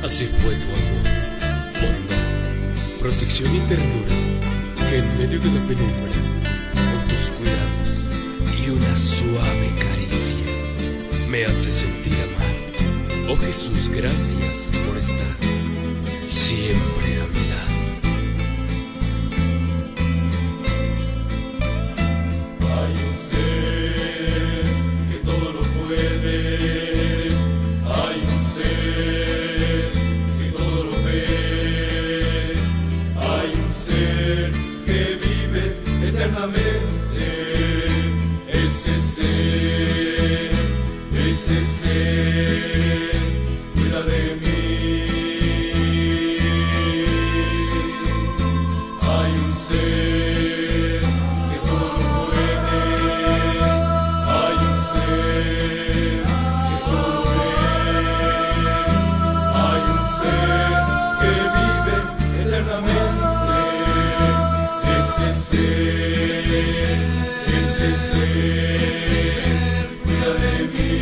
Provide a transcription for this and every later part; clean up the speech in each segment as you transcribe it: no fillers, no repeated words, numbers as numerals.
Así fue tu amor, bondad, protección y ternura, que en medio de la penumbra, con tus cuidados y una suave caricia, me hace sentir amado. Oh Jesús, gracias por estar siempre a mi lado. Hay un ser que todo lo puede, hay un ser que todo lo ve, hay un ser que vive eternamente, ese ser cuida de mí. Hay un ser que todo lo puede, hay un ser que todo lo ve, hay un ser que vive eternamente, ese ser cuida de mí.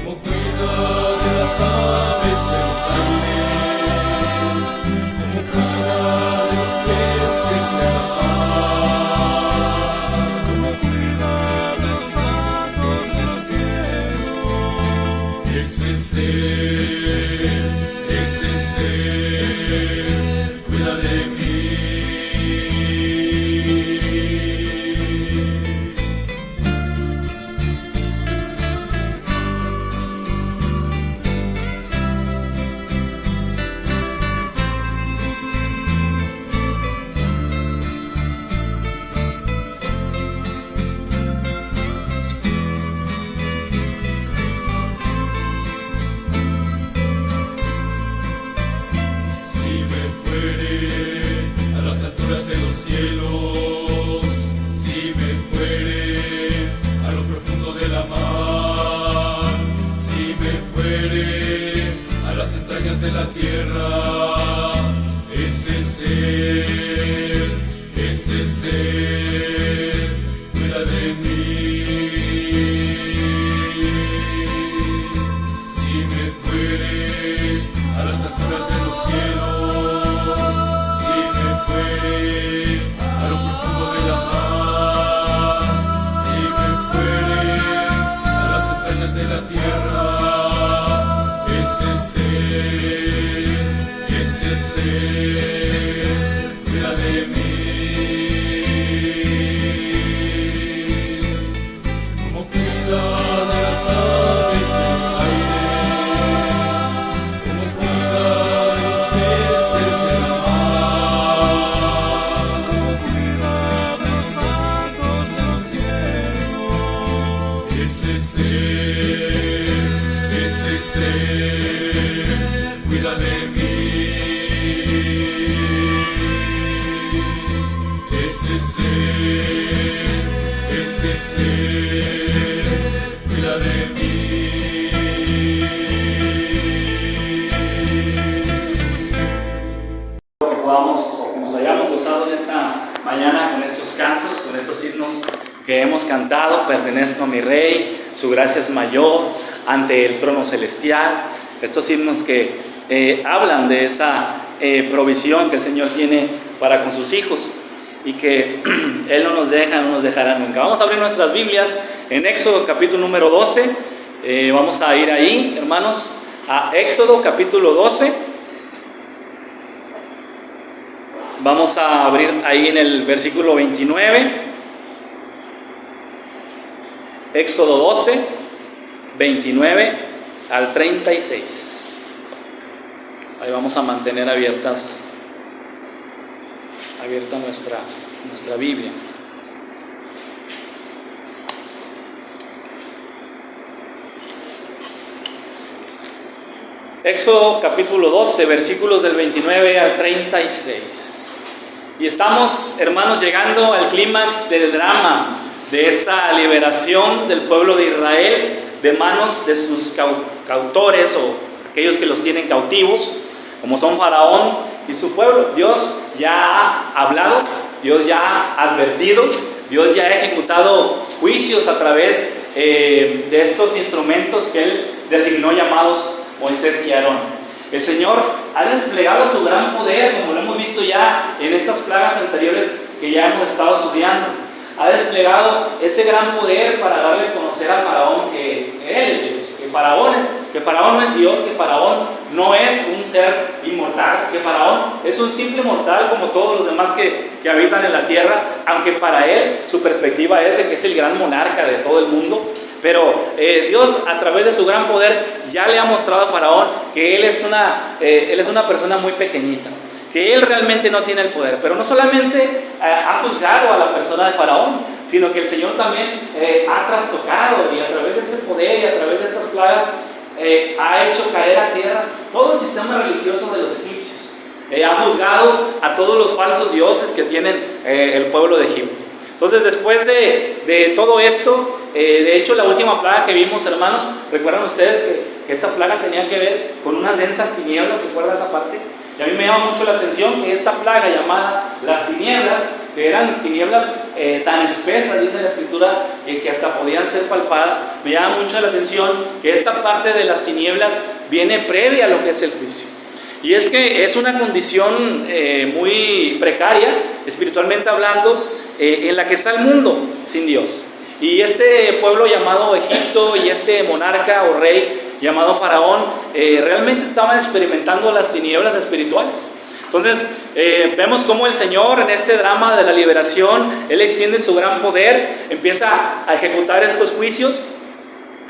Como cuida de las aves de los aires, como cuida de los peces de la mar, como cuida de los atos de los cielos, ese ser cuida de mí. Si me fuere a las alturas de los cielos, si me fuere a lo profundo de la mar, si me fuere a las entrañas de la tierra, ese ser cuida de mí. Si me fuere a las alturas de los cielos, si me fuere a lo profundo de la mar, si me fuere a las entrañas de la tierra, ese ser cuida de mí. Como cuida de las aves de los aires, como cuida de los peces de la mar, como cuida de los atos de los cielos, ese ser cuida de mí. Ese ser cuida de mí. Que podamos o que nos hayamos gozado en esta mañana con estos cantos, con estos himnos que hemos cantado. Pertenezco a mi Rey, su gracia es mayor, ante el trono celestial. Estos himnos que hablan de esa provisión que el Señor tiene para con sus hijos y que Él no nos dejará nunca. Vamos a abrir nuestras Biblias en Éxodo capítulo número 12. Vamos a ir ahí, hermanos, a Éxodo capítulo 12. Vamos a abrir ahí en el versículo 29. Éxodo 12, 29 al 36. Ahí vamos a mantener abierta nuestra Biblia. Éxodo capítulo 12, versículos del 29 al 36. Y estamos, hermanos, llegando al clímax del drama de esta liberación del pueblo de Israel de manos de sus cautores o aquellos que los tienen cautivos, como son Faraón y su pueblo. Dios ya ha hablado, Dios ya ha advertido, Dios ya ha ejecutado juicios a través de estos instrumentos que Él designó llamados Moisés y Aarón. El Señor ha desplegado su gran poder, como lo hemos visto ya en estas plagas anteriores que ya hemos estado estudiando. Ha desplegado ese gran poder para darle a conocer a Faraón que Él es Dios, que Faraón no es Dios, que Faraón no es un ser inmortal, que Faraón es un simple mortal como todos los demás que habitan en la tierra, aunque para él su perspectiva es que es el gran monarca de todo el mundo. Pero Dios, a través de su gran poder, ya le ha mostrado a Faraón que él es una persona muy pequeñita, que él realmente no tiene el poder. Pero no solamente ha juzgado a la persona de Faraón, sino que el Señor también ha trastocado, y a través de ese poder y a través de estas plagas ha hecho caer a tierra todo el sistema religioso de los egipcios. Ha juzgado a todos los falsos dioses que tienen el pueblo de Egipto. Entonces, después de todo esto, de hecho la última plaga que vimos, hermanos, ¿recuerdan ustedes que esta plaga tenía que ver con unas densas tinieblas? ¿Recuerdan esa parte? Y a mí me llama mucho la atención que esta plaga llamada las tinieblas, que eran tinieblas tan espesas, dice la Escritura, que hasta podían ser palpadas, me llama mucho la atención que esta parte de las tinieblas viene previa a lo que es el juicio. Y es que es una condición muy precaria, espiritualmente hablando, en la que está el mundo sin Dios. Y este pueblo llamado Egipto y este monarca o rey llamado Faraón realmente estaban experimentando las tinieblas espirituales. Entonces vemos cómo el Señor en este drama de la liberación, Él extiende su gran poder, empieza a ejecutar estos juicios.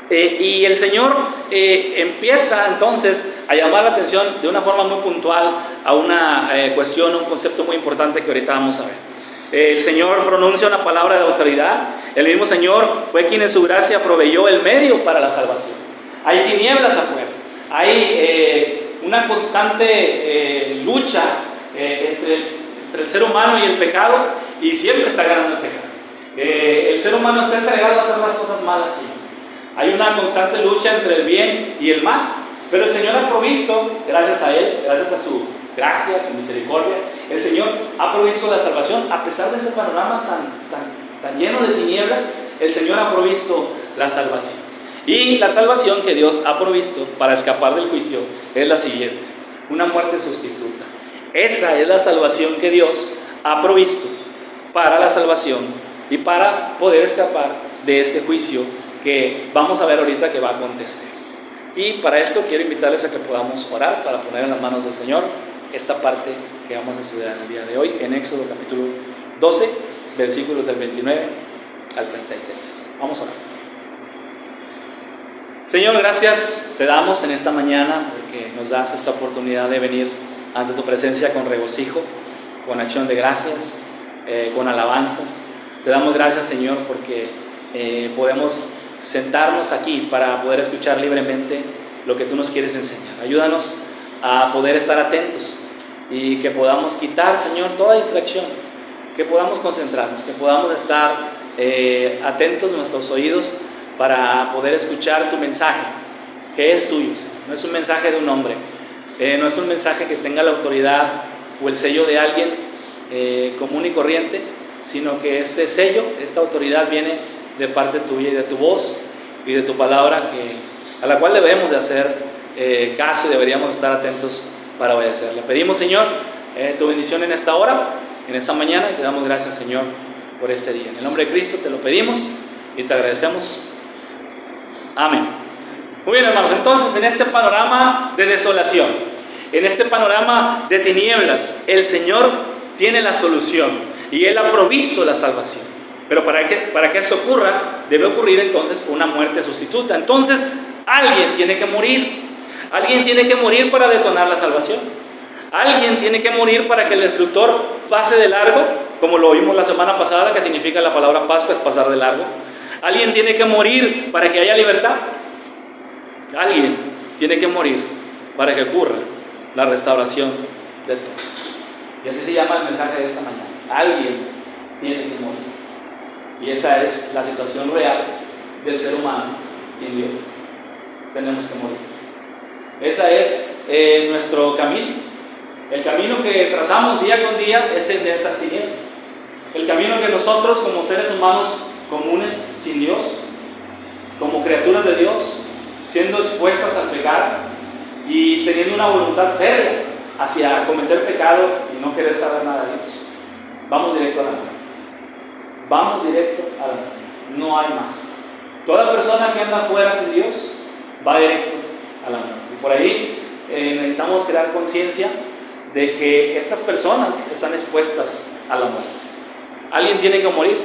Y el Señor empieza entonces a llamar la atención de una forma muy puntual a una cuestión, un concepto muy importante que ahorita vamos a ver. El Señor pronuncia una palabra de autoridad. El mismo Señor fue quien en su gracia proveyó el medio para la salvación. Hay tinieblas afuera, hay una constante lucha entre el ser humano y el pecado, y siempre está ganando el pecado. El ser humano está entregado a hacer las cosas malas siempre. Hay una constante lucha entre el bien y el mal, pero el Señor ha provisto, gracias a Él, gracias a su gracia, a su misericordia, el Señor ha provisto la salvación. A pesar de ese panorama tan lleno de tinieblas, el Señor ha provisto la salvación. Y la salvación que Dios ha provisto para escapar del juicio es la siguiente: una muerte sustituta. Esa es la salvación que Dios ha provisto para la salvación y para poder escapar de ese juicio que vamos a ver ahorita que va a acontecer. Y para esto quiero invitarles a que podamos orar para poner en las manos del Señor esta parte que vamos a estudiar en el día de hoy, en Éxodo capítulo 12, versículos del 29 al 36. Vamos a orar. Señor, gracias te damos en esta mañana porque nos das esta oportunidad de venir ante tu presencia con regocijo, con acción de gracias, con alabanzas. Te damos gracias, Señor, porque podemos sentarnos aquí para poder escuchar libremente lo que tú nos quieres enseñar. Ayúdanos a poder estar atentos y que podamos quitar, Señor, toda distracción, que podamos concentrarnos, que podamos estar atentos nuestros oídos para poder escuchar tu mensaje, que es tuyo, Señor. No es un mensaje de un hombre, no es un mensaje que tenga la autoridad o el sello de alguien común y corriente, sino que este sello, esta autoridad viene de parte tuya y de tu voz y de tu palabra, a la cual debemos de hacer caso y deberíamos estar atentos para obedecer. Le pedimos, Señor, tu bendición en esta hora, en esta mañana, y te damos gracias, Señor, por este día. En el nombre de Cristo te lo pedimos y te agradecemos. Amén. Muy bien, hermanos, entonces en este panorama de desolación, en este panorama de tinieblas, el Señor tiene la solución y Él ha provisto la salvación. Pero para que esto ocurra, debe ocurrir entonces una muerte sustituta. Entonces, alguien tiene que morir. Alguien tiene que morir para detonar la salvación. Alguien tiene que morir para que el destructor pase de largo, como lo vimos la semana pasada, que significa la palabra Pascua, es pasar de largo. Alguien tiene que morir para que haya libertad. Alguien tiene que morir para que ocurra la restauración de todo. Y así se llama el mensaje de esta mañana. Alguien tiene que morir. Y esa es la situación real del ser humano sin Dios. Tenemos que morir. Ese es nuestro camino. El camino que trazamos día con día es el de esas tinieblas. El camino que nosotros como seres humanos comunes sin Dios siendo expuestas al pecado y teniendo una voluntad férrea hacia cometer pecado y no querer saber nada de Dios, vamos directo a la muerte. Vamos directo a la muerte. No hay más. Toda persona que anda fuera sin Dios va directo a la muerte. Y por ahí necesitamos crear conciencia de que estas personas están expuestas a la muerte. Alguien tiene que morir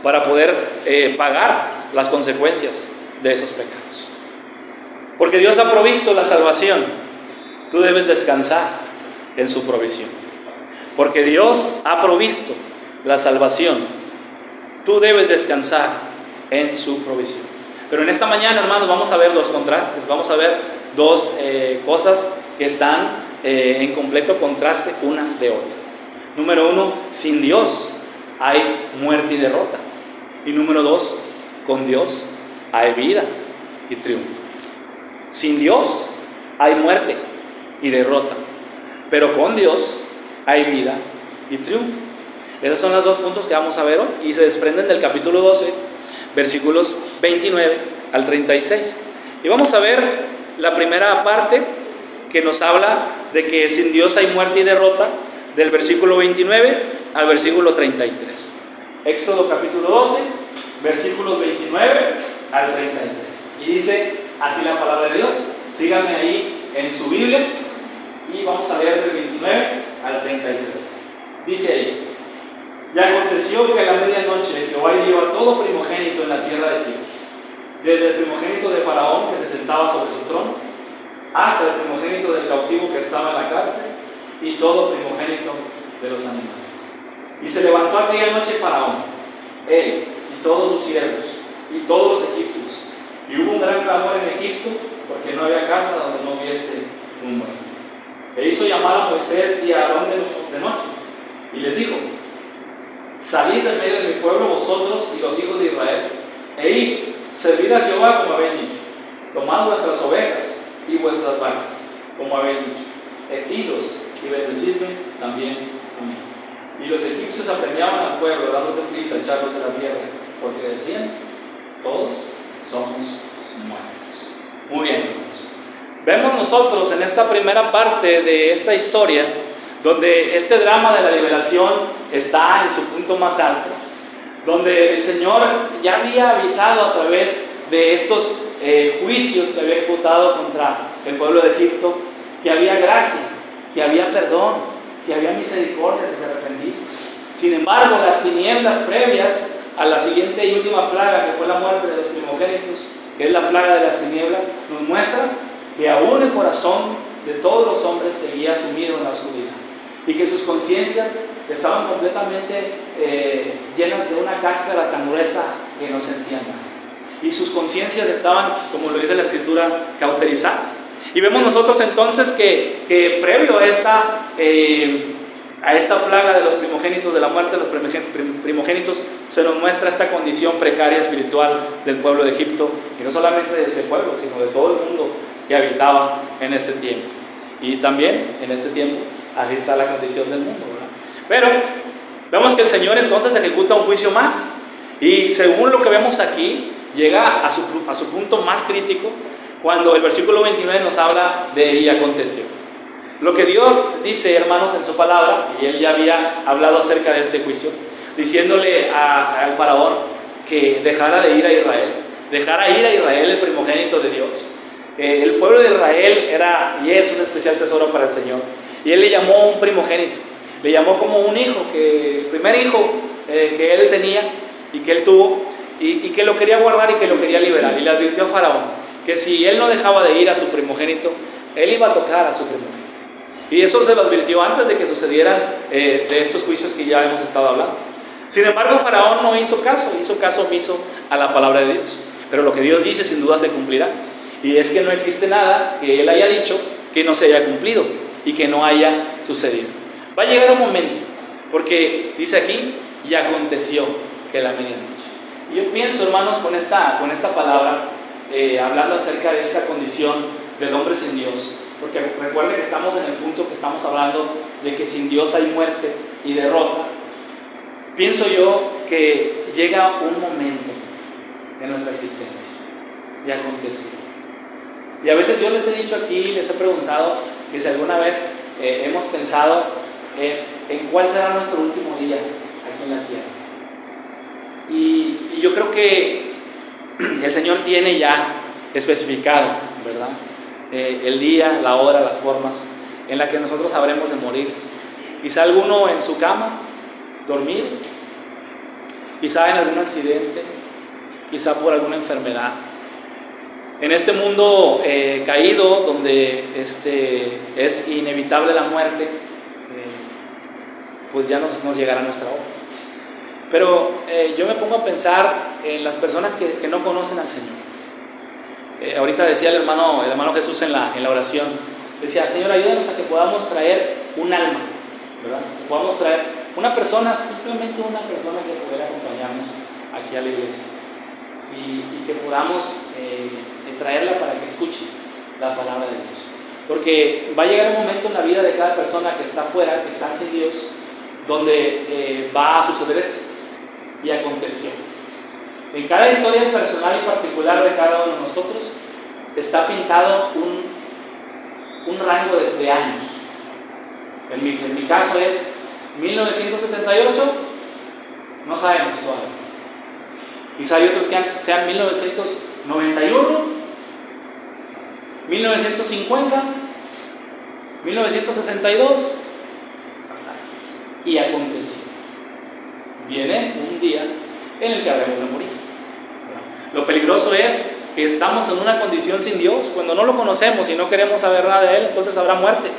para poder pagar las consecuencias de esos pecados. Porque Dios ha provisto la salvación. Tú debes descansar en su provisión. Porque Dios ha provisto la salvación. Tú debes descansar en su provisión. Pero en esta mañana, hermanos, vamos a ver dos contrastes. Vamos a ver dos cosas que están en completo contraste una de otra. Número uno, sin Dios hay muerte y derrota. Y número dos, con Dios hay vida y triunfo. Sin Dios hay muerte y derrota, pero con Dios hay vida y triunfo. Esos son los dos puntos que vamos a ver hoy y se desprenden del capítulo 12, versículos 29 al 36. Y vamos a ver la primera parte que nos habla de que sin Dios hay muerte y derrota, del versículo 29 al versículo 33. Éxodo capítulo 12, versículos 29 al 33. Y dice así la palabra de Dios. Síganme ahí en su Biblia y vamos a leer del 29 al 33. Dice ahí: y aconteció que a la medianoche Jehová hirió a todo primogénito en la tierra de Egipto, desde el primogénito de Faraón que se sentaba sobre su trono, hasta el primogénito del cautivo que estaba en la cárcel, y todo primogénito de los animales. Y se levantó aquella noche Faraón, él y todos sus siervos, y todos los egipcios, y hubo un gran clamor en Egipto, porque no había casa donde no hubiese un muerto. E hizo llamar a Moisés y a Aarón de noche, y les dijo: salid de medio de mi pueblo vosotros y los hijos de Israel, e id, servid a Jehová como habéis dicho. Tomad vuestras ovejas y vuestras vacas, como habéis dicho, idos y bendecidme también a mí. Y los egipcios apremiaban al pueblo, dándose prisa a echarlos de la tierra, porque decían: todos somos muertos. Muy bien, hermanos. Vemos nosotros en esta primera parte de esta historia, donde este drama de la liberación está en su punto más alto, donde el Señor ya había avisado a través de estos juicios que había ejecutado contra el pueblo de Egipto, que había gracia, que había perdón, que había misericordia si se arrepentía. Sin embargo, las tinieblas previas a la siguiente y última plaga, que fue la muerte de los primogénitos, que es la plaga de las tinieblas, nos muestra que aún el corazón de todos los hombres seguía sumido en la oscuridad, y que sus conciencias estaban completamente llenas de una cáscara tan gruesa que no sentían nada. Y sus conciencias estaban, como lo dice la Escritura, cauterizadas. Y vemos nosotros entonces que previo a esta plaga de los primogénitos, de la muerte de los primogénitos, se nos muestra esta condición precaria espiritual del pueblo de Egipto, y no solamente de ese pueblo, sino de todo el mundo que habitaba en ese tiempo. Y también en este tiempo así está la condición del mundo, ¿verdad? Pero vemos que el Señor entonces ejecuta un juicio más, y según lo que vemos aquí, llega a su punto más crítico cuando el versículo 29 nos habla de y aconteció. Lo que Dios dice, hermanos, en su palabra, y Él ya había hablado acerca de este juicio, diciéndole al faraón que dejara de ir a Israel, dejara ir a Israel el primogénito de Dios. El pueblo de Israel era y es un especial tesoro para el Señor, y Él le llamó un primogénito, le llamó como un hijo, el primer hijo que Él tenía y que Él tuvo, y que lo quería guardar y que lo quería liberar. Y le advirtió a Faraón que si él no dejaba de ir a su primogénito, él iba a tocar a su primogénito. Y eso se lo advirtió antes de que sucedieran de estos juicios que ya hemos estado hablando. Sin embargo, Faraón no hizo caso omiso a la palabra de Dios. Pero lo que Dios dice sin duda se cumplirá. Y es que no existe nada que Él haya dicho que no se haya cumplido y que no haya sucedido. Va a llegar un momento, porque dice aquí: y aconteció que la medianoche. Y yo pienso, hermanos, con esta palabra, hablando acerca de esta condición del hombre sin Dios, porque recuerden que estamos en el punto que estamos hablando de que sin Dios hay muerte y derrota. Pienso yo que llega un momento en nuestra existencia, y aconteció. Y a veces yo les he dicho aquí, les he preguntado que si alguna vez hemos pensado en cuál será nuestro último día aquí en la tierra. Y yo creo que el Señor tiene ya especificado, ¿verdad? El día, la hora, las formas en las que nosotros habremos de morir. Quizá alguno en su cama, dormido, quizá en algún accidente, quizá por alguna enfermedad. En este mundo caído, donde es inevitable la muerte, pues ya nos llegará nuestra hora. Pero yo me pongo a pensar en las personas que no conocen al Señor. Ahorita decía el hermano Jesús en la oración, decía: Señor, ayúdanos a que podamos traer un alma, ¿verdad? Que podamos traer una persona, simplemente una persona que pueda acompañarnos aquí a la iglesia y que podamos traerla para que escuche la palabra de Dios. Porque va a llegar un momento en la vida de cada persona que está afuera, que está sin Dios, donde va a suceder esto. Y aconteció. En cada historia personal y particular de cada uno de nosotros está pintado un rango de años. En mi caso es 1978, no sabemos todavía. Quizá hay otros que sean 1991, 1950, 1962, y aconteció. Viene un día en el que habremos de morir. Lo peligroso es que estamos en una condición sin Dios. Cuando no lo conocemos y no queremos saber nada de Él, entonces habrá muerte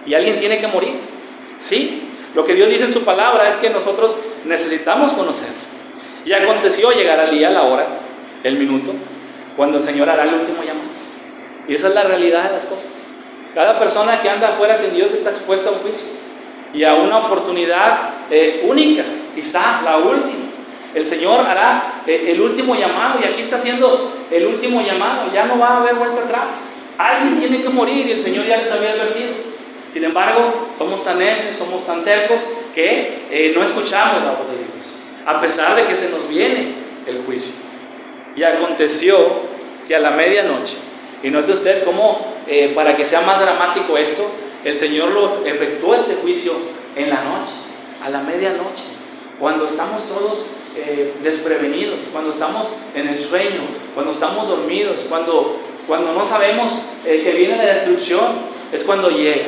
y alguien tiene que morir. Sí, lo que Dios dice en su palabra es que nosotros necesitamos conocer. Y aconteció, llegará el día, la hora, el minuto, cuando el Señor hará el último llamado. Y esa es la realidad de las cosas. Cada persona que anda afuera sin Dios está expuesta a un juicio y a una oportunidad única, quizá la última. El Señor hará el último llamado, y aquí está haciendo el último llamado. Ya no va a haber vuelta atrás. Alguien tiene que morir y el Señor ya les había advertido. Sin embargo, somos tan necios, somos tan tercos que no escuchamos la voz de Dios, a pesar de que se nos viene el juicio. Y aconteció que a la medianoche, y note usted cómo, para que sea más dramático esto, el Señor lo efectuó este juicio en la noche, a la medianoche, cuando estamos todos desprevenidos, cuando estamos en el sueño, cuando estamos dormidos, cuando no sabemos que viene la destrucción, es cuando llega.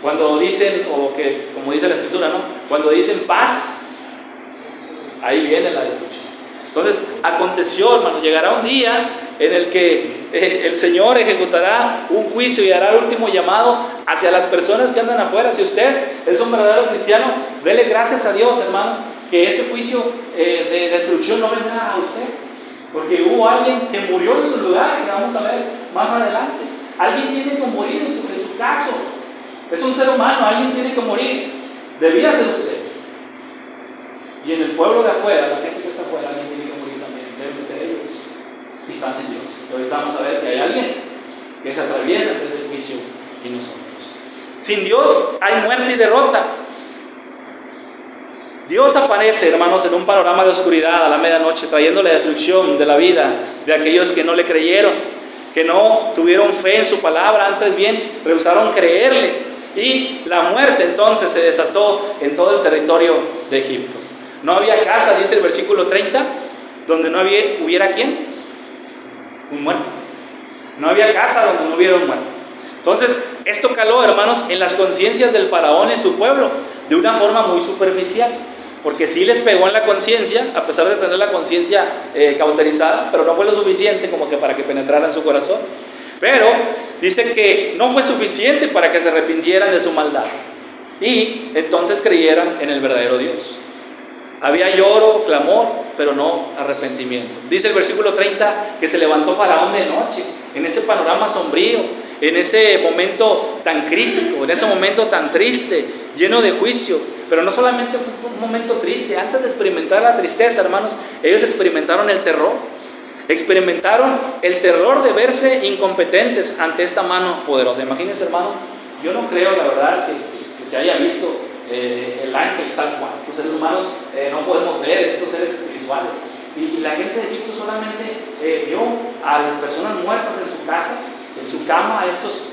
Cuando dicen, o que como dice la Escritura, ¿no? Cuando dicen paz, ahí viene la destrucción. Entonces aconteció, hermano, llegará un día en el que el Señor ejecutará un juicio y hará el último llamado hacia las personas que andan afuera. Si usted es un verdadero cristiano, dele gracias a Dios, hermanos, que ese juicio de destrucción no vendrá a usted, porque hubo alguien que murió en su lugar, que vamos a ver más adelante. Alguien tiene que morir en su caso. Es un ser humano, alguien tiene que morir. Debía ser usted. Y en el pueblo de afuera, la gente que está afuera, alguien tiene que morir también. Deben de ser ellos, si están sin Dios. Y ahorita vamos a ver que hay alguien que se atraviesa entre ese juicio y nosotros. Sin Dios hay muerte y derrota. Dios aparece, hermanos, en un panorama de oscuridad a la medianoche, trayendo la destrucción de la vida de aquellos que no le creyeron, que no tuvieron fe en su palabra, antes bien rehusaron creerle. Y la muerte entonces se desató en todo el territorio de Egipto. No había casa, dice el versículo 30, donde no hubiera ¿quién? Un muerto. No había casa donde no hubiera un muerto. Entonces, esto caló, hermanos, en las conciencias del faraón y su pueblo, de una forma muy superficial, porque sí les pegó en la conciencia, a pesar de tener la conciencia cauterizada, pero no fue lo suficiente como que para que penetrara en su corazón. Pero dice que no fue suficiente para que se arrepintieran de su maldad y entonces creyeran en el verdadero Dios. Había lloro, clamor, pero no arrepentimiento. Dice el versículo 30 que se levantó Faraón de noche, en ese panorama sombrío, en ese momento tan crítico, en ese momento tan triste, lleno de juicio. Pero no solamente fue un momento triste, antes de experimentar la tristeza, hermanos, ellos experimentaron el terror. Experimentaron el terror de verse incompetentes ante esta mano poderosa. Imagínense, hermano, yo no creo, la verdad, que se haya visto el ángel tal cual. Los seres humanos no podemos ver estos seres espirituales. Y la gente de Egipto solamente vio a las personas muertas en su casa, su cama a estos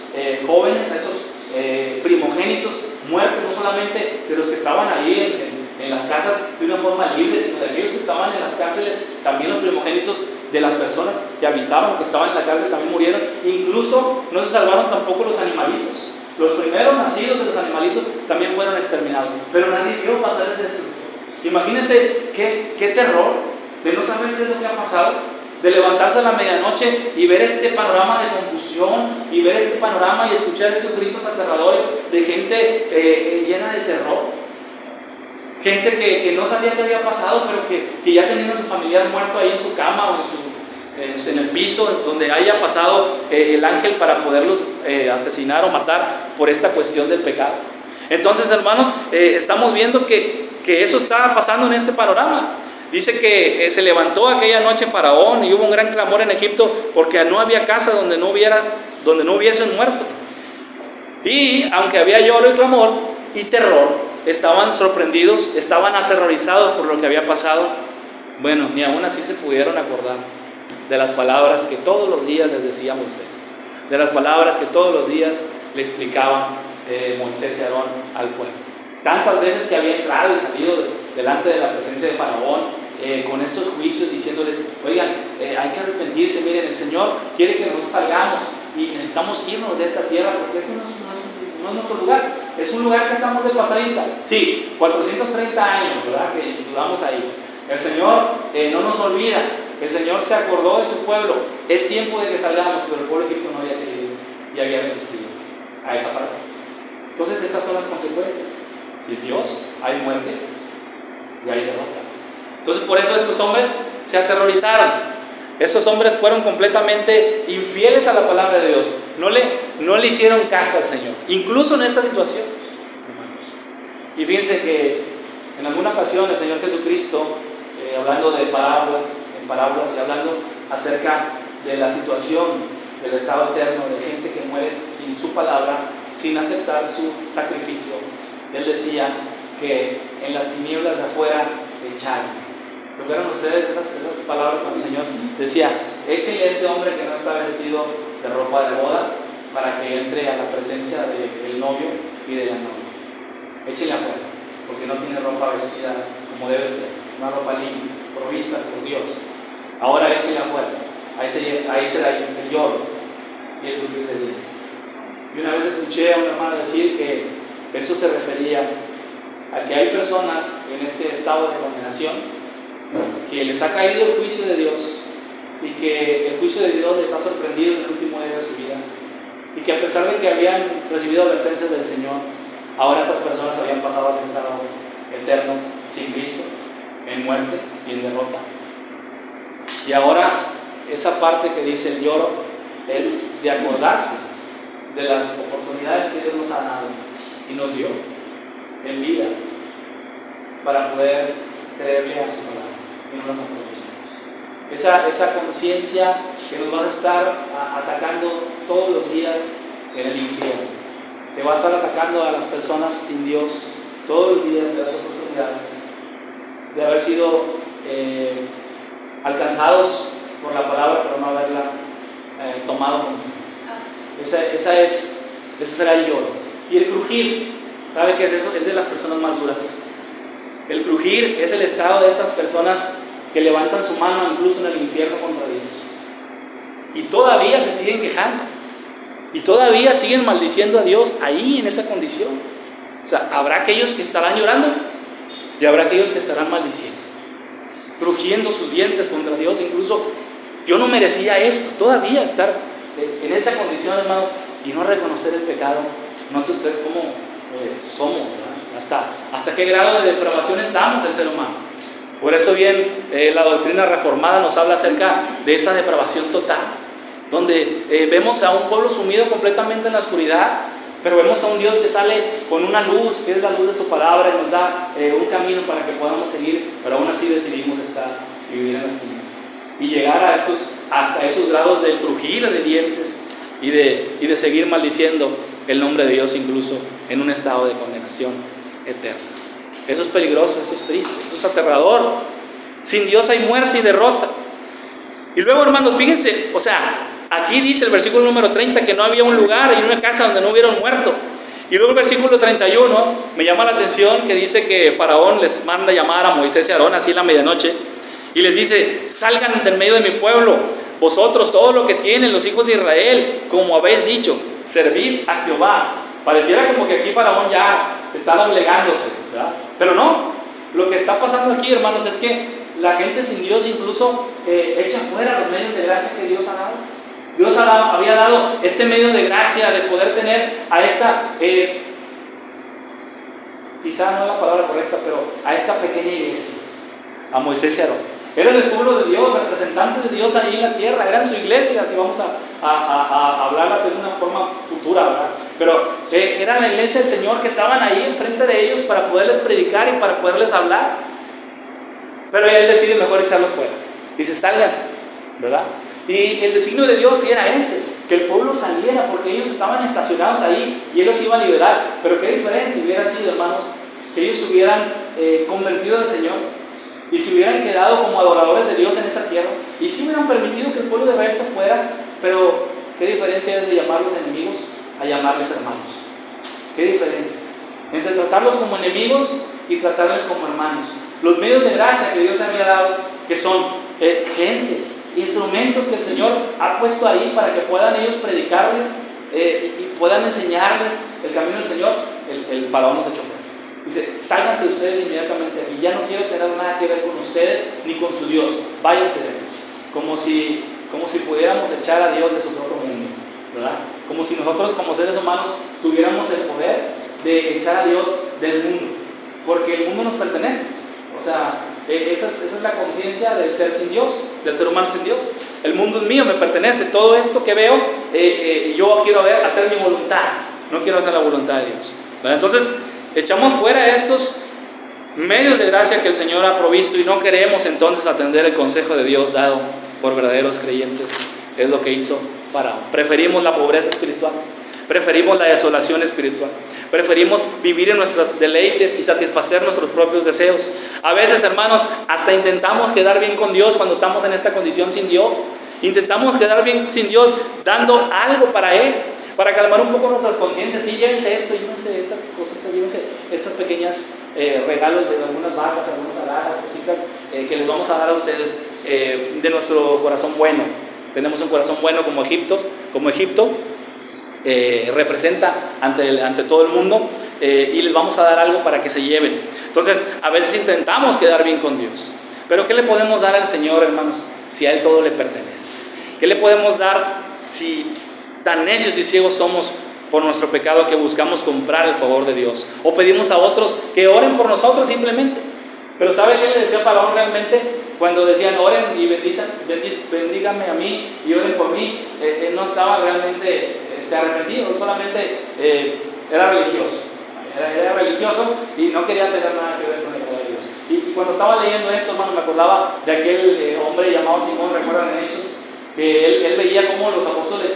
jóvenes, a esos primogénitos muertos, no solamente de los que estaban ahí en las casas de una forma libre, sino de aquellos que estaban en las cárceles, también los primogénitos de las personas que habitaban, que estaban en la cárcel, también murieron. Incluso no se salvaron tampoco los animalitos. Los primeros nacidos de los animalitos también fueron exterminados, pero nadie vio pasar ese destructor. Imagínense qué terror de no saber qué es lo que ha pasado, de levantarse a la medianoche y ver este panorama de confusión, y ver este panorama y escuchar estos gritos aterradores de gente llena de terror. Gente que no sabía qué había pasado, pero que ya tenía a su familiar muerto ahí en su cama o en el piso donde haya pasado el ángel para poderlos asesinar o matar por esta cuestión del pecado. Entonces, hermanos, estamos viendo que eso estaba pasando en este panorama. Dice que se levantó aquella noche Faraón y hubo un gran clamor en Egipto porque no había casa donde no hubiese un muerto. Y aunque había lloro y clamor y terror, estaban sorprendidos, estaban aterrorizados por lo que había pasado. Bueno, ni aún así se pudieron acordar de las palabras que todos los días les decía Moisés, de las palabras que todos los días le explicaban Moisés y Aarón al pueblo. Tantas veces que había entrado y salido delante de la presencia de Faraón con estos juicios, diciéndoles: oigan, hay que arrepentirse, miren, el Señor quiere que nosotros salgamos y necesitamos irnos de esta tierra, porque este no es nuestro lugar, es un lugar que estamos de pasadita. Sí, 430 años, ¿verdad?, que duramos ahí. El Señor no nos olvida, el Señor se acordó de su pueblo. Es tiempo de que salgamos, pero el pueblo de Egipto no había querido y había resistido a esa parte. Entonces, estas son las consecuencias. Si Dios, hay muerte y hay derrota. Entonces, por eso estos hombres se aterrorizaron. Estos hombres fueron completamente infieles a la palabra de Dios. No le hicieron caso al Señor, incluso en esta situación, hermanos. Y fíjense que en alguna ocasión el Señor Jesucristo, hablando de parábolas y hablando acerca de la situación del estado eterno, de gente que muere sin su palabra, sin aceptar su sacrificio, Él decía que en las tinieblas de afuera echaron. ¿Lo vieron ustedes esas palabras cuando el Señor decía: échenle a este hombre que no está vestido de ropa de boda para que entre a la presencia del novio y de la novia? Échenle afuera, porque no tiene ropa vestida como debe ser, una ropa limpia, provista por Dios. Ahora échenle afuera, ahí será el lloro y el crujir de dientes. Y una vez escuché a un hermano decir que eso se refería a que hay personas en este estado de condenación que les ha caído el juicio de Dios, y que el juicio de Dios les ha sorprendido en el último día de su vida, y que a pesar de que habían recibido advertencias del Señor, ahora estas personas habían pasado al estado eterno sin Cristo, en muerte y en derrota. Y ahora esa parte que dice el lloro es de acordarse de las oportunidades que Dios nos ha dado y nos dio en vida para poder creerle a su palabra y no las aprovechemos. Esa conciencia que nos va a estar atacando todos los días en el infierno, que va a estar atacando a las personas sin Dios todos los días de las oportunidades de haber sido alcanzados por la palabra, pero no haberla tomado con fe. Ese será el lloro. Y el crujir, ¿sabe qué es eso? Es de las personas más duras. El crujir es el estado de estas personas que levantan su mano incluso en el infierno contra Dios, y todavía se siguen quejando, y todavía siguen maldiciendo a Dios ahí en esa condición. O sea, habrá aquellos que estarán llorando y habrá aquellos que estarán maldiciendo, crujiendo sus dientes contra Dios. Incluso yo no merecía esto, todavía estar en esa condición, hermanos, y no reconocer el pecado. Note usted cómo somos, ¿verdad? Hasta qué grado de depravación estamos el ser humano. Por eso bien, la doctrina reformada nos habla acerca de esa depravación total, donde vemos a un pueblo sumido completamente en la oscuridad, pero vemos a un Dios que sale con una luz, que es la luz de su palabra, y nos da un camino para que podamos seguir, pero aún así decidimos estar y vivir en las tinieblas y llegar hasta esos grados de crujir de dientes y de seguir maldiciendo el nombre de Dios, incluso en un estado de condenación eterna. Eso es peligroso, eso es triste, eso es aterrador. Sin Dios hay muerte y derrota. Y luego, hermanos, fíjense, o sea, Aquí dice el versículo número 30 que no había un lugar y una casa donde no hubiera un muerto. Y luego el versículo 31 me llama la atención, que dice que Faraón les manda llamar a Moisés y Aarón así en la medianoche y les dice: salgan del medio de mi pueblo, vosotros todo lo que tienen los hijos de Israel, como habéis dicho, servid a Jehová. Pareciera como que aquí Faraón ya está doblegándose, ¿verdad? Pero no, lo que está pasando aquí, hermanos, es que la gente sin Dios incluso echa fuera los medios de gracia que Dios ha dado. Dios había dado este medio de gracia de poder tener a esta, quizá no es la palabra correcta, pero a esta pequeña iglesia, a Moisés y Aarón. Eran el pueblo de Dios, representantes de Dios ahí en la tierra, eran su iglesia, si vamos a hablarlas de una forma futura, ¿verdad? Pero era la iglesia del Señor que estaban ahí enfrente de ellos para poderles predicar y para poderles hablar. Pero Él decide mejor echarlos fuera. Dice: salgas, ¿verdad? Y el designio de Dios sí era ese, que el pueblo saliera, porque ellos estaban estacionados ahí y Él los iba a liberar. Pero qué diferente hubiera sido, hermanos, que ellos se hubieran convertido al Señor y se hubieran quedado como adoradores de Dios en esa tierra, y si hubieran permitido que el pueblo de Israel se fuera. Pero qué diferencia es de llamarlos enemigos a llamarles hermanos. Qué diferencia entre tratarlos como enemigos y tratarles como hermanos. Los medios de gracia que Dios había dado, que son gente, instrumentos que el Señor ha puesto ahí para que puedan ellos predicarles y puedan enseñarles el camino del Señor. El Faraón los echó fuera. Dice: sálganse ustedes inmediatamente aquí, ya no quiero tener nada que ver con ustedes ni con su Dios, váyanse de aquí. Como si pudiéramos echar a Dios de su propio mundo, ¿verdad? Como si nosotros como seres humanos tuviéramos el poder de echar a Dios del mundo, porque el mundo nos pertenece. O sea, esa es la conciencia del ser sin Dios, del ser humano sin Dios. El mundo es mío, me pertenece. Todo esto que veo, yo quiero hacer mi voluntad, no quiero hacer la voluntad de Dios, ¿verdad? Entonces, echamos fuera estos medios de gracia que el Señor ha provisto y no queremos entonces atender el consejo de Dios dado por verdaderos creyentes. Es lo que hizo Faraón. Preferimos la pobreza espiritual, preferimos la desolación espiritual, preferimos vivir en nuestros deleites y satisfacer nuestros propios deseos. A veces, hermanos, hasta intentamos quedar bien con Dios cuando estamos en esta condición sin Dios. Intentamos quedar bien sin Dios dando algo para Él, para calmar un poco nuestras conciencias. Sí, llévense esto, llévense estas cositas, llévense estos pequeños regalos de algunas vacas, algunas alhajas, cositas que les vamos a dar a ustedes de nuestro corazón bueno. Tenemos un corazón bueno como Egipto representa ante todo el mundo, y les vamos a dar algo para que se lleven. Entonces, a veces intentamos quedar bien con Dios, pero ¿qué le podemos dar al Señor, hermanos, si a Él todo le pertenece? ¿Qué le podemos dar si tan necios y ciegos somos por nuestro pecado que buscamos comprar el favor de Dios? O pedimos a otros que oren por nosotros simplemente. Pero ¿sabe qué le decía Faraón realmente? Cuando decían: oren y bendíganme a mí y oren por mí, no estaba realmente arrepentido, solamente era religioso. Era religioso y no quería tener nada que ver con el poder de Dios. Y cuando estaba leyendo esto, hermano, me acordaba de aquel hombre llamado Simón, ¿recuerdan en Hechos? Que él veía cómo los apóstoles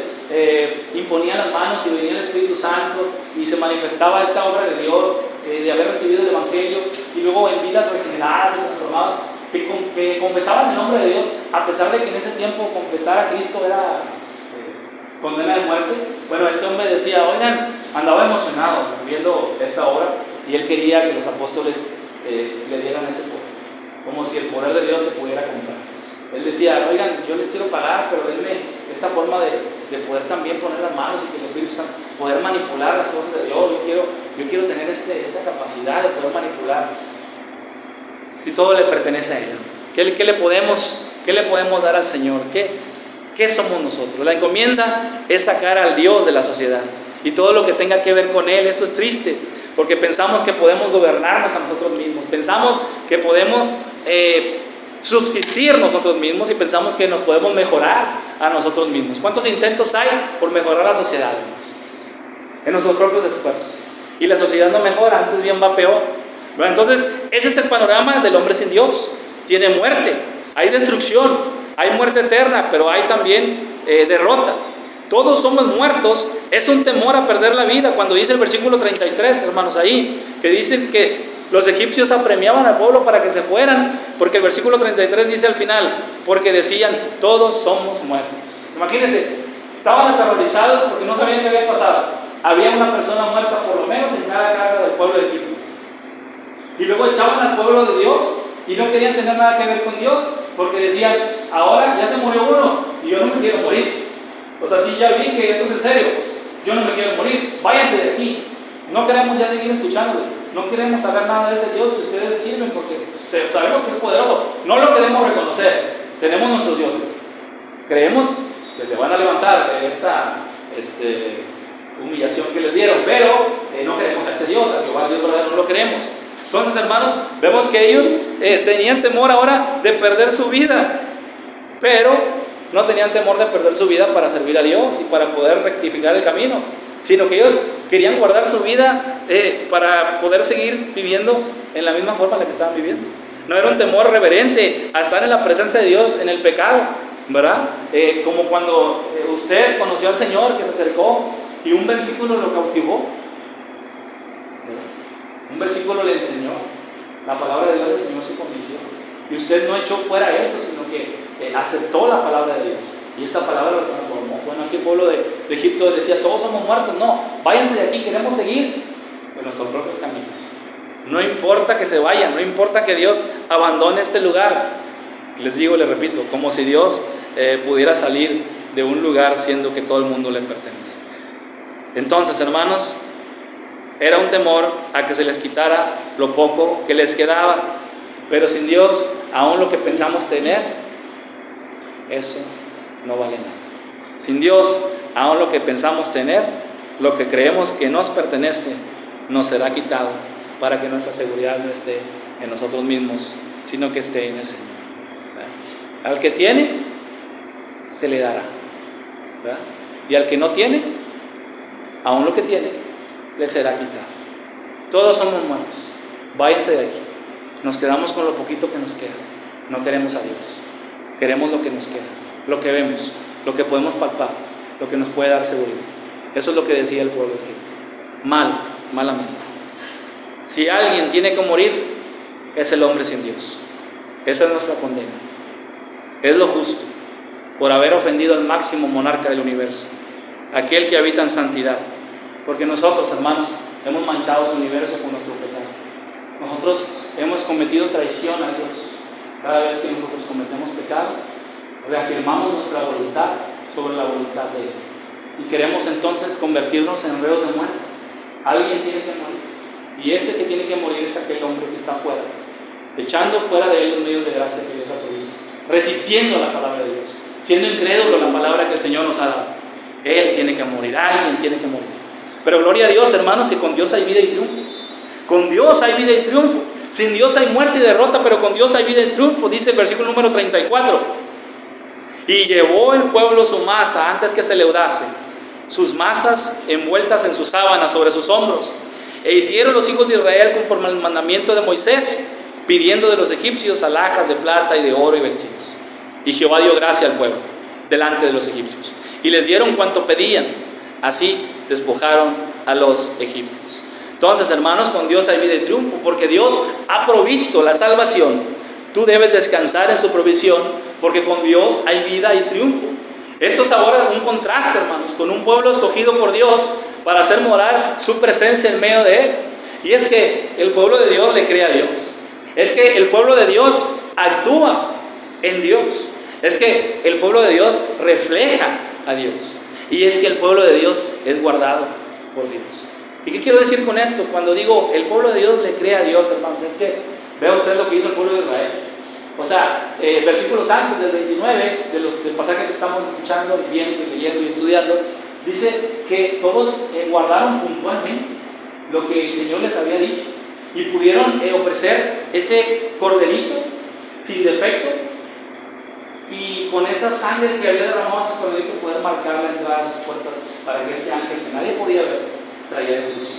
imponían las manos y venía el Espíritu Santo y se manifestaba esta obra de Dios, de haber recibido el Evangelio, y luego en vidas regeneradas y transformadas que confesaban el nombre de Dios, a pesar de que en ese tiempo confesar a Cristo era condena de muerte. Bueno, este hombre decía: oigan, andaba emocionado viendo esta obra, y él quería que los apóstoles le dieran ese poder, como si el poder de Dios se pudiera comprar. Él decía: oigan, yo les quiero pagar, pero denme esta forma de poder también poner las manos y que el Espíritu Santo, poder manipular las cosas de Dios. Yo quiero tener esta capacidad de poder manipular. Si todo le pertenece a Él, ¿qué le podemos dar al Señor? ¿Qué somos nosotros? La encomienda es sacar al Dios de la sociedad y todo lo que tenga que ver con Él. Esto es triste, porque pensamos que podemos gobernarnos a nosotros mismos, pensamos que podemos subsistir nosotros mismos, y pensamos que nos podemos mejorar a nosotros mismos. ¿Cuántos intentos hay por mejorar la sociedad, hermanos? En nuestros propios esfuerzos. Y la sociedad no mejora, antes bien va peor. Bueno, entonces, ese es el panorama del hombre sin Dios. Tiene muerte, hay destrucción, hay muerte eterna, pero hay también derrota. Todos somos muertos. Es un temor a perder la vida. Cuando dice el versículo 33, hermanos, ahí, que dicen que los egipcios apremiaban al pueblo para que se fueran, porque el versículo 33 dice al final: porque decían: todos somos muertos. Imagínense, Estaban aterrorizados porque no sabían qué había pasado. Había una persona muerta por lo menos en cada casa del pueblo de Egipto. Y luego echaban al pueblo de Dios y no querían tener nada que ver con Dios, porque decían, ahora ya se murió uno y yo no me quiero morir. O sea, sí, ya vi que eso es en serio, yo no me quiero morir, váyanse de aquí. No queremos ya seguir escuchándoles, no queremos saber nada de ese Dios que ustedes sirven, porque sabemos que es poderoso, no lo queremos reconocer. Tenemos nuestros dioses, creemos que se van a levantar de esta humillación que les dieron, pero no queremos a este Dios, a Jehová Dios verdadero, no lo queremos. Entonces, hermanos, vemos que ellos tenían temor ahora de perder su vida, pero no tenían temor de perder su vida para servir a Dios y para poder rectificar el camino, sino que ellos querían guardar su vida para poder seguir viviendo en la misma forma en la que estaban viviendo. No era un temor reverente a estar en la presencia de Dios en el pecado, ¿verdad? Como cuando usted conoció al Señor, que se acercó y un versículo lo cautivó. Un versículo le enseñó, la palabra de Dios le enseñó su condición. Y usted no echó fuera eso, sino que aceptó la palabra de Dios. Y esta palabra lo transformó. Bueno, aquí el pueblo de Egipto decía, todos somos muertos. No, váyanse de aquí, queremos seguir en nuestros propios caminos. No importa que se vayan, no importa que Dios abandone este lugar. Les digo, les repito, como si Dios pudiera salir de un lugar siendo que todo el mundo le pertenece. Entonces, hermanos, era un temor a que se les quitara lo poco que les quedaba, pero sin Dios, aún lo que pensamos tener, eso no vale nada. Sin Dios, aún lo que pensamos tener, lo que creemos que nos pertenece, nos será quitado, para que nuestra seguridad no esté en nosotros mismos, sino que esté en el Señor. ¿Verdad? Al que tiene, se le dará, ¿verdad? Y al que no tiene, aún lo que tiene, le será quitado. Todos somos muertos, váyanse de aquí. Nos quedamos con lo poquito que nos queda. No queremos a Dios, queremos lo que nos queda, lo que vemos, lo que podemos palpar, lo que nos puede dar seguridad. Eso es lo que decía el pueblo de Egipto. Malamente. Si alguien tiene que morir, es el hombre sin Dios. Esa es nuestra condena. Es lo justo, por haber ofendido al máximo monarca del universo, aquel que habita en santidad. Porque nosotros, hermanos, hemos manchado su universo con nuestro pecado. Nosotros hemos cometido traición a Dios. Cada vez que nosotros cometemos pecado, reafirmamos nuestra voluntad sobre la voluntad de Él. Y queremos entonces convertirnos en reos de muerte. Alguien tiene que morir. Y ese que tiene que morir es aquel hombre que está fuera, echando fuera de él los medios de gracia que Dios ha provisto, resistiendo a la palabra de Dios, siendo incrédulo a la palabra que el Señor nos ha dado. Él tiene que morir, alguien tiene que morir. Pero gloria a Dios, hermanos, que con Dios hay vida y triunfo. Con Dios hay vida y triunfo. Sin Dios hay muerte y derrota, pero con Dios hay vida y triunfo. Dice el versículo número 34. Y llevó el pueblo su masa antes que se leudase, sus masas envueltas en sus sábanas sobre sus hombros. E hicieron los hijos de Israel conforme al mandamiento de Moisés, pidiendo de los egipcios alhajas de plata y de oro y vestidos. Y Jehová dio gracia al pueblo delante de los egipcios, y les dieron cuanto pedían. Así despojaron a los egipcios. Entonces, hermanos, con Dios hay vida y triunfo, porque Dios ha provisto la salvación. Tú debes descansar en su provisión, porque con Dios hay vida y triunfo. Esto es ahora un contraste, hermanos, con un pueblo escogido por Dios para hacer morar su presencia en medio de él. Y es que el pueblo de Dios le cree a Dios. Es que el pueblo de Dios actúa en Dios. Es que el pueblo de Dios refleja a Dios. Y es que el pueblo de Dios es guardado por Dios. ¿Y qué quiero decir con esto? Cuando digo el pueblo de Dios le cree a Dios, hermanos, es que vea usted lo que hizo el pueblo de Israel. O sea, versículos antes del 29, del pasaje que estamos escuchando, viendo, leyendo y estudiando, dice que todos guardaron puntualmente lo que el Señor les había dicho y pudieron ofrecer ese corderito sin defecto, y con esa sangre que había derramado su corderito poder marcar la entrada a sus puertas para que ese ángel que nadie podía ver trayera ese luz.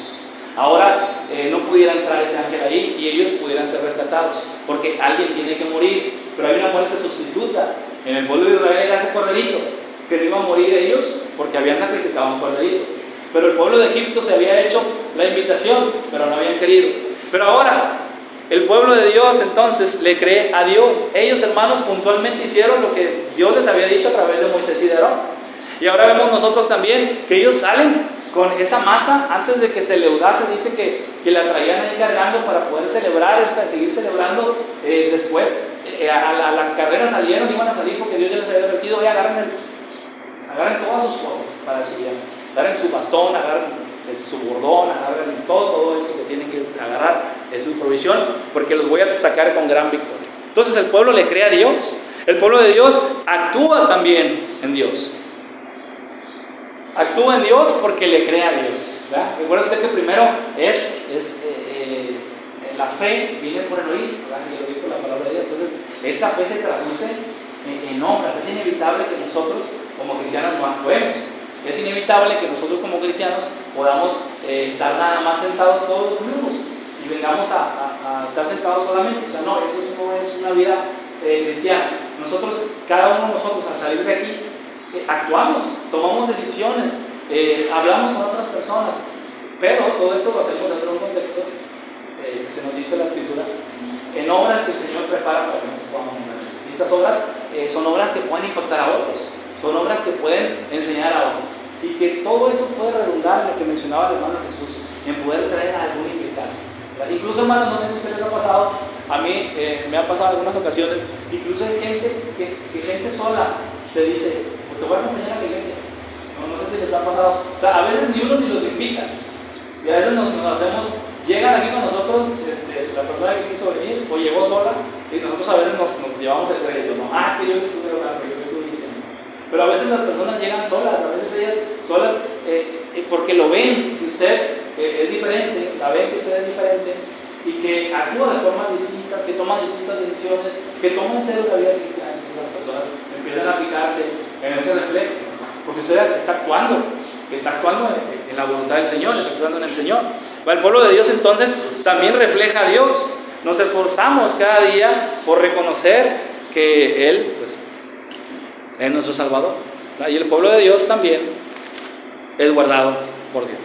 Ahora no pudiera entrar ese ángel ahí y ellos pudieran ser rescatados, porque alguien tiene que morir, pero hay una muerte sustituta. En el pueblo de Israel era ese corderito, que no iban a morir ellos porque habían sacrificado un corderito. Pero el pueblo de Egipto se había hecho la invitación, pero no habían querido. Pero ahora el pueblo de Dios entonces le cree a Dios. Ellos, hermanos, puntualmente hicieron lo que Dios les había dicho a través de Moisés y de Aarón. Y ahora vemos nosotros también que ellos salen con esa masa. Antes de que se leudase, dice que la traían ahí cargando para poder celebrar seguir celebrando. Después a la carrera iban a salir porque Dios ya les había advertido: oye, agarren todas sus cosas para su día. Agarren su bastón, agarren su bordón, agarren todo eso que tienen que agarrar, es su provisión, porque los voy a destacar con gran victoria. Entonces el pueblo le cree a Dios. El pueblo de Dios actúa también en Dios. Actúa en Dios porque le cree a Dios, ¿verdad? Recuerda usted que primero la fe viene por el oír, ¿verdad? Y el oír por la palabra de Dios. Entonces esa fe se traduce en obras. Es inevitable que nosotros como cristianos no actuemos. Es inevitable que nosotros como cristianos podamos estar nada más sentados todos los domingos y vengamos a estar sentados solamente. O sea, no, eso no es una vida cristiana. Cada uno de nosotros al salir de aquí, actuamos, tomamos decisiones, hablamos con otras personas, pero todo esto lo hacemos dentro de un contexto que se nos dice la Escritura, en obras que el Señor prepara para que nosotros podamos entrar. Si estas obras son obras que pueden impactar a otros, son obras que pueden enseñar a otros, y que todo eso puede redundar en lo que mencionaba el hermano Jesús, en poder traer a algún invitado. Incluso, hermanos, no sé si a ustedes les ha pasado, a mí me ha pasado en algunas ocasiones, incluso hay gente sola te dice: te voy a acompañar a la iglesia. No sé si les ha pasado. O sea, a veces ni uno ni los invita, y a veces nos hacemos, llegan aquí con nosotros, la persona que quiso venir o llegó sola, y nosotros a veces nos llevamos el crédito, ¿no? Sí, yo le estuve hablando, yo le estuve diciendo. Pero a veces las personas llegan solas, a veces ellas solas, porque lo ven que usted es diferente, la ven que usted es diferente, y que actúa de formas distintas, que toma distintas decisiones, que toma en serio la vida cristiana. Entonces las personas empiezan a fijarse en ese reflejo, porque usted está actuando en la voluntad del Señor, está actuando en el Señor. El pueblo de Dios entonces también refleja a Dios. Nos esforzamos cada día por reconocer que Él es nuestro Salvador, y el pueblo de Dios también es guardado por Dios.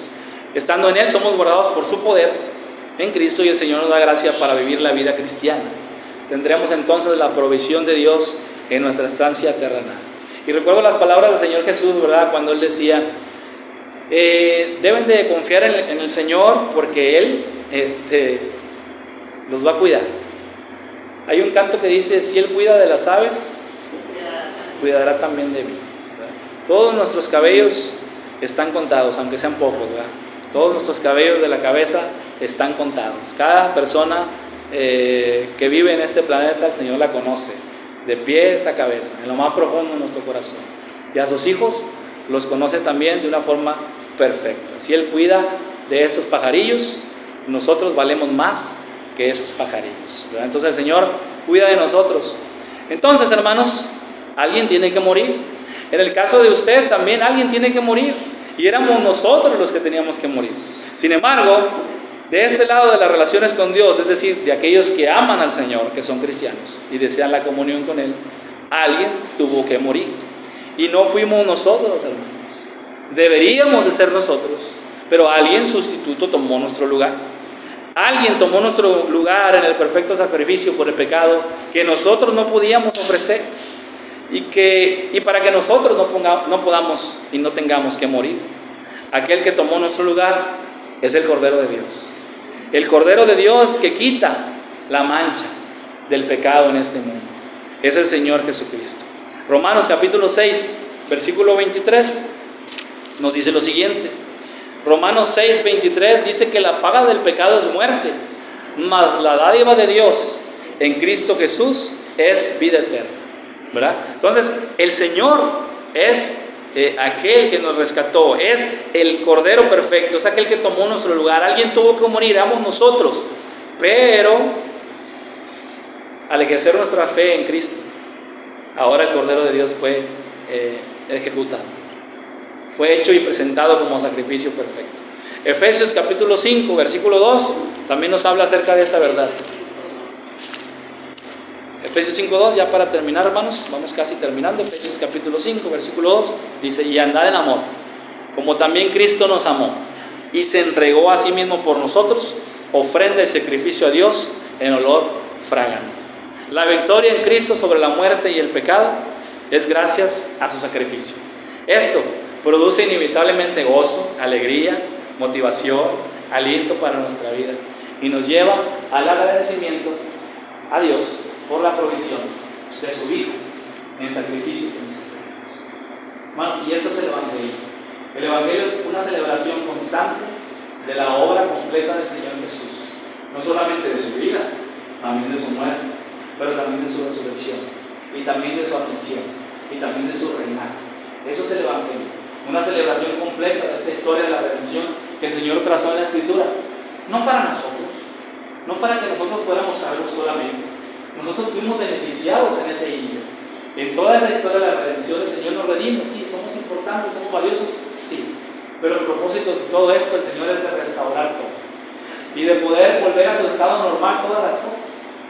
Estando en Él somos guardados por su poder en Cristo, y el Señor nos da gracia para vivir la vida cristiana. Tendremos entonces la provisión de Dios en nuestra estancia terrenal. Y recuerdo las palabras del Señor Jesús, ¿verdad? Cuando Él decía: deben de confiar en el Señor, porque Él los va a cuidar. Hay un canto que dice: si Él cuida de las aves, cuidará también de mí, ¿verdad? Todos nuestros cabellos están contados, aunque sean pocos, ¿verdad? Todos nuestros cabellos de la cabeza están contados. Cada persona que vive en este planeta, el Señor la conoce de pies a cabeza, en lo más profundo de nuestro corazón. Y a sus hijos los conoce también de una forma perfecta. Si Él cuida de esos pajarillos, nosotros valemos más que esos pajarillos, ¿verdad? Entonces el Señor cuida de nosotros. Entonces, hermanos, alguien tiene que morir. En el caso de usted también alguien tiene que morir, y éramos nosotros los que teníamos que morir. Sin embargo, de este lado de las relaciones con Dios, es decir, de aquellos que aman al Señor, que son cristianos y desean la comunión con Él, alguien tuvo que morir, y no fuimos nosotros, hermanos. Deberíamos de ser nosotros, pero alguien sustituto tomó nuestro lugar. Alguien tomó nuestro lugar en el perfecto sacrificio por el pecado que nosotros no podíamos ofrecer, y para que nosotros no podamos y no tengamos que morir. Aquel que tomó nuestro lugar es el Cordero de Dios. El Cordero de Dios que quita la mancha del pecado en este mundo. Es el Señor Jesucristo. Romanos capítulo 6, versículo 23 nos dice lo siguiente. Romanos 6, 23 dice que la paga del pecado es muerte, mas la dádiva de Dios en Cristo Jesús es vida eterna, ¿verdad? Entonces el Señor es aquel que nos rescató, es el Cordero perfecto, es aquel que tomó nuestro lugar. Alguien tuvo que morir, éramos nosotros, pero al ejercer nuestra fe en Cristo, ahora el Cordero de Dios fue ejecutado, fue hecho y presentado como sacrificio perfecto. Efesios capítulo 5, versículo 2 también nos habla acerca de esa verdad. Efesios 5:2, ya para terminar, hermanos, vamos casi terminando. Efesios capítulo 5, versículo 2 dice: y andad en amor, como también Cristo nos amó y se entregó a sí mismo por nosotros, ofrenda y sacrificio a Dios en olor fragante. La victoria en Cristo sobre la muerte y el pecado es gracias a su sacrificio. Esto produce inevitablemente gozo, alegría, motivación, aliento para nuestra vida y nos lleva al agradecimiento a Dios por la provisión de su Hijo en sacrificio que nos hizo. Hermanos, y eso es el Evangelio. El Evangelio es una celebración constante de la obra completa del Señor Jesús, no solamente de su vida, también de su muerte, pero también de su resurrección, y también de su ascensión, y también de su reinado. Eso es el Evangelio, una celebración completa de esta historia de la redención que el Señor trazó en la Escritura, no para nosotros, no para que nosotros fuéramos salvos solamente. Nosotros fuimos beneficiados en ese inter. En toda esa historia de la redención, el Señor nos redime, sí, somos importantes, somos valiosos, sí, pero el propósito de todo esto, el Señor, es de restaurar todo y de poder volver a su estado normal todas las cosas,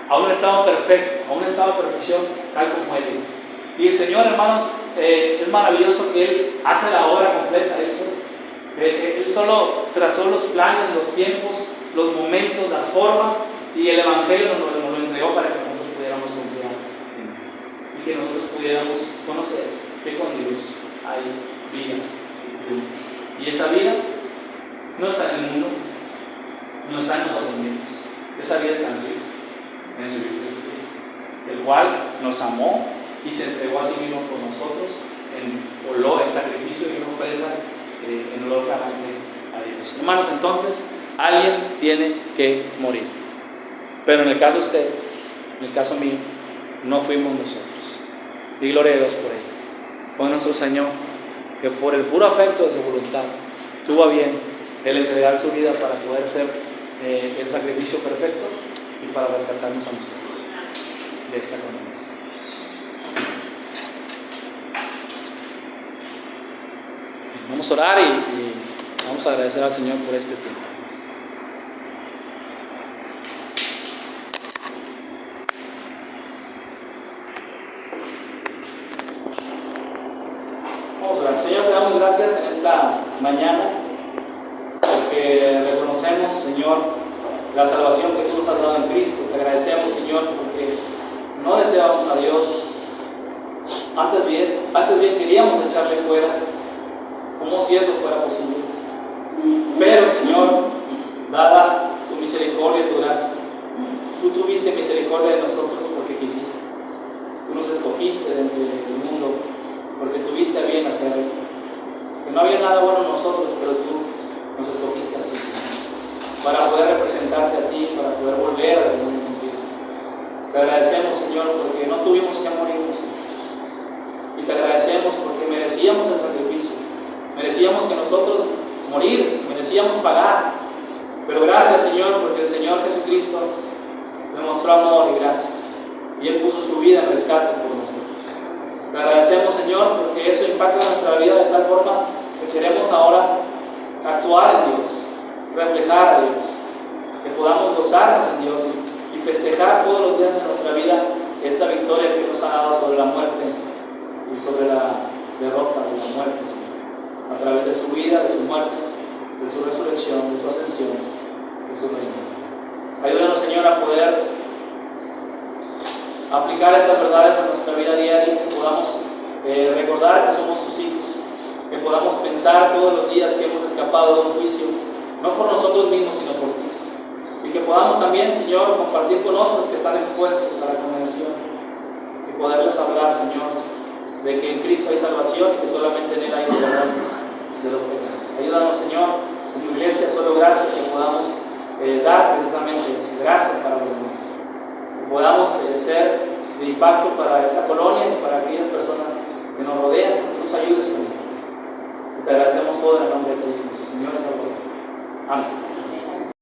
a un estado perfecto, a un estado de perfección tal como Él es. Y el Señor, hermanos, es maravilloso que Él hace la obra completa. Él solo trazó los planes, los tiempos, los momentos, las formas, y el Evangelio nos lo entregó para que nosotros pudiéramos confiar en Él y que nosotros pudiéramos conocer que con Dios hay vida y triunfo. Y esa vida no está en el mundo, no está en nosotros mismos. Esa vida está en su Hijo Jesucristo, el cual nos amó y se entregó a sí mismo por nosotros en sacrificio y en ofrenda, en olor fragante a Dios. Hermanos, entonces alguien tiene que morir. Pero en el caso de usted, en el caso mío, no fuimos nosotros. Y gloria a Dios por ello. Fue nuestro Señor que por el puro afecto de su voluntad tuvo a bien el entregar su vida para poder ser el sacrificio perfecto y para rescatarnos a nosotros de esta condenación. Vamos a orar y vamos a agradecer al Señor por este tiempo. Vamos a orar. Señor, te damos gracias en esta mañana porque reconocemos, Señor, la salvación que tú nos has dado en Cristo. Te agradecemos, Señor, porque no deseábamos a Dios. Antes bien queríamos echarle fuera, como si eso fuera posible. Pero, Señor, dada tu misericordia y tu gracia, tú tuviste misericordia de nosotros porque quisiste. Tú nos escogiste dentro del mundo porque tuviste a bien hacerlo. Que no había nada bueno en nosotros, pero tú nos escogiste así, Señor, para poder representarte a ti, para poder volver a reunir contigo. Te agradecemos, Señor, porque no tuvimos que morir nosotros. Y te agradecemos porque merecíamos el sacrificio. Merecíamos que nosotros morir, merecíamos pagar. Pero gracias, Señor, porque el Señor Jesucristo demostró amor y gracia. Y Él puso su vida en rescate por nosotros. Te agradecemos, Señor, porque eso impacta nuestra vida de tal forma que queremos ahora actuar en Dios, reflejar a Dios, que podamos gozarnos en Dios y festejar todos los días de nuestra vida esta victoria que nos ha dado sobre la muerte y sobre la derrota de la muerte, Señor, a través de su vida, de su muerte, de su resurrección, de su ascensión, de su reino. Ayúdanos, Señor, a poder aplicar esas verdades a nuestra vida diaria, que podamos recordar que somos tus hijos, que podamos pensar todos los días que hemos escapado de un juicio, no por nosotros mismos, sino por ti. Y que podamos también, Señor, compartir con otros que están expuestos a la condenación y poderles hablar, Señor, de que en Cristo hay salvación y que solamente en Él hay perdón de los pecados. Ayúdanos, Señor, como iglesia, solo gracias que podamos dar precisamente eso, gracias para los demás. Que podamos ser de impacto para esta colonia y para aquellas personas que nos rodean, que nos ayudes con ellos. Te agradecemos todo en el nombre de Cristo, nuestro Señor y Salvador. Amén.